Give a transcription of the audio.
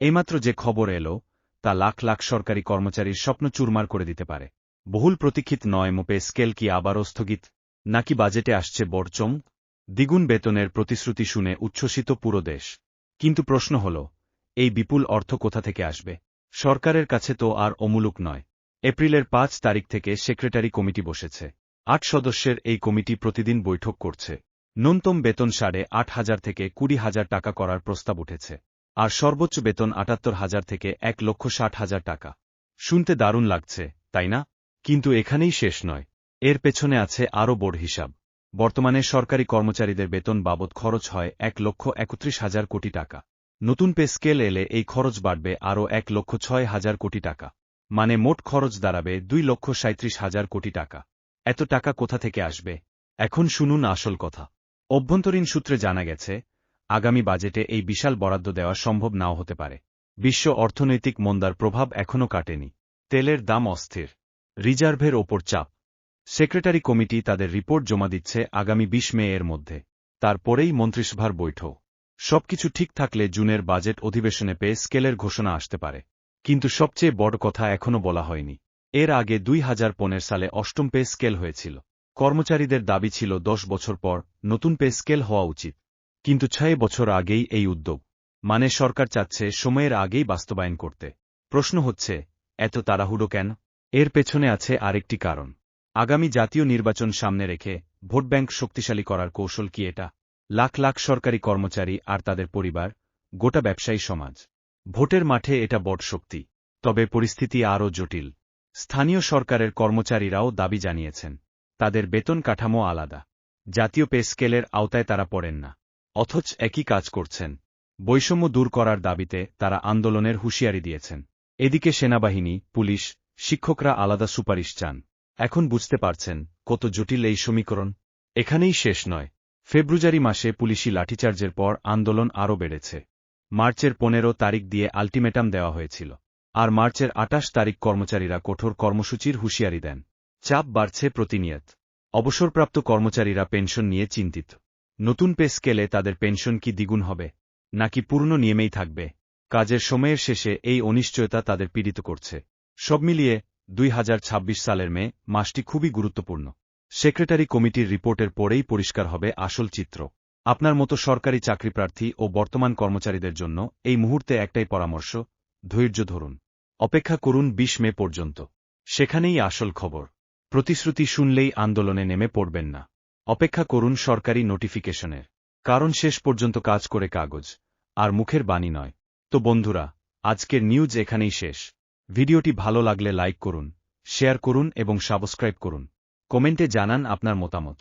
এইমাত্র যে খবর এলো তা লাখ লাখ সরকারি কর্মচারীর স্বপ্ন চুরমার করে দিতে পারে। বহুল প্রতীক্ষিত নয় পে স্কেল কি আবারও স্থগিত, নাকি বাজেটে আসছে বড় চমক? দ্বিগুণ বেতনের প্রতিশ্রুতি শুনে উচ্ছ্বসিত পুরো দেশ। কিন্তু প্রশ্ন হল, এই বিপুল অর্থ কোথা থেকে আসবে? সরকারের কাছে তো আর অমূলক নয়। এপ্রিলের ৫ তারিখ থেকে সেক্রেটারি কমিটি বসেছে। ৮ সদস্যের এই কমিটি প্রতিদিন বৈঠক করছে। ন্যূনতম বেতন ৮,৫০০ থেকে ২০,০০০ টাকা করার প্রস্তাব উঠেছে। আর সর্বোচ্চ বেতন ৭৮,০০০ থেকে ১,৬০,০০০ টাকা। শুনতে দারুণ লাগছে, তাই না? কিন্তু এখানেই শেষ নয়। এর পেছনে আছে আরও বড় হিসাব। বর্তমানে সরকারি কর্মচারীদের বেতন বাবদ খরচ হয় ১,৩১,০০০ কোটি টাকা। নতুন পে স্কেল এলে এই খরচ বাড়বে আরও ১,০৬,০০০ কোটি টাকা। মানে মোট খরচ দাঁড়াবে ২,৩৭,০০০ কোটি টাকা। এত টাকা কোথা থেকে আসবে? এখন শুনুন আসল কথা। অভ্যন্তরীণ সূত্রে জানা গেছে, আগামী বাজেটে এই বিশাল বরাদ্দ দেওয়া সম্ভব নাও হতে পারে। বিশ্ব অর্থনৈতিক মন্দার প্রভাব এখনও কাটেনি। তেলের দাম অস্থির। রিজার্ভের ওপর চাপ। সেক্রেটারি কমিটি তাদের রিপোর্ট জমা দিচ্ছে আগামী ২০ মে এর মধ্যে। তারপরেই মন্ত্রিসভার বৈঠক। সবকিছু ঠিক থাকলে জুনের বাজেট অধিবেশনে পে স্কেলের ঘোষণা আসতে পারে। কিন্তু সবচেয়ে বড় কথা এখনও বলা হয়নি। এর আগে ২০১৫ সালে অষ্টম পে স্কেল হয়েছিল। কর্মচারীদের দাবি ছিল ১০ বছর পর নতুন পে স্কেল হওয়া উচিত। কিন্তু ৬ বছর আগেই এই উদ্যোগ। মানে সরকার চাচ্ছে সময়ের আগেই বাস্তবায়ন করতে। প্রশ্ন হচ্ছে, এত তাড়াহুড়ো কেন? এর পেছনে আছে আরেকটি কারণ। আগামী জাতীয় নির্বাচন সামনে রেখে ভোট ব্যাংক শক্তিশালী করার কৌশল কি এটা? লাখ লাখ সরকারি কর্মচারী আর তাদের পরিবার, গোটা ব্যবসায়ী সমাজ। ভোটের মাঠে এটা বড় শক্তি। তবে পরিস্থিতি আরও জটিল। স্থানীয় সরকারের কর্মচারীরাও দাবি জানিয়েছেন। তাদের বেতন কাঠামো আলাদা। জাতীয় পে স্কেলের আওতায় তারা পড়েন না। অথচ একই কাজ করছেন। বৈষম্য দূর করার দাবিতে তারা আন্দোলনের হুঁশিয়ারি দিয়েছেন। এদিকে সেনাবাহিনী, পুলিশ, শিক্ষকরা আলাদা সুপারিশ চান। এখন বুঝতে পারছেন কত জটিল এই সমীকরণ। এখানেই শেষ নয়। ফেব্রুয়ারি মাসে পুলিশি লাঠিচার্জের পর আন্দোলন আরও বেড়েছে। মার্চের ১৫ তারিখ দিয়ে আল্টিমেটাম দেওয়া হয়েছিল। আর মার্চের ২৮ তারিখ কর্মচারীরা কঠোর কর্মসূচির হুঁশিয়ারি দেন। চাপ বাড়ছে প্রতিনিয়ত। অবসরপ্রাপ্ত কর্মচারীরা পেনশন নিয়ে চিন্তিত। নতুন পে স্কেলে তাদের পেনশন কি দ্বিগুণ হবে, নাকি পুরনো নিয়মেই থাকবে? কাজের সময়ের শেষে এই অনিশ্চয়তা তাদের পীড়িত করছে। সব মিলিয়ে ২০২৬ সালের মে মাসটি খুবই গুরুত্বপূর্ণ। সেক্রেটারি কমিটির রিপোর্টের পরেই পরিষ্কার হবে আসল চিত্র। আপনার মতো সরকারি চাকরিপ্রার্থী ও বর্তমান কর্মচারীদের জন্য এই মুহূর্তে একটাই পরামর্শ, ধৈর্য ধরুন। অপেক্ষা করুন ২০ মে পর্যন্ত। সেখানেই আসল খবর। প্রতিশ্রুতি শুনলেই আন্দোলনে নেমে পড়বেন না। অপেক্ষা করুন সরকারি নোটিফিকেশনের। কারণ শেষ পর্যন্ত কাজ করে কাগজ, আর মুখের বাণী নয়। তো বন্ধুরা, আজকের নিউজ এখানেই শেষ। ভিডিওটি ভালো লাগলে লাইক করুন, শেয়ার করুন এবং সাবস্ক্রাইব করুন। কমেন্টে জানান আপনার মতামত।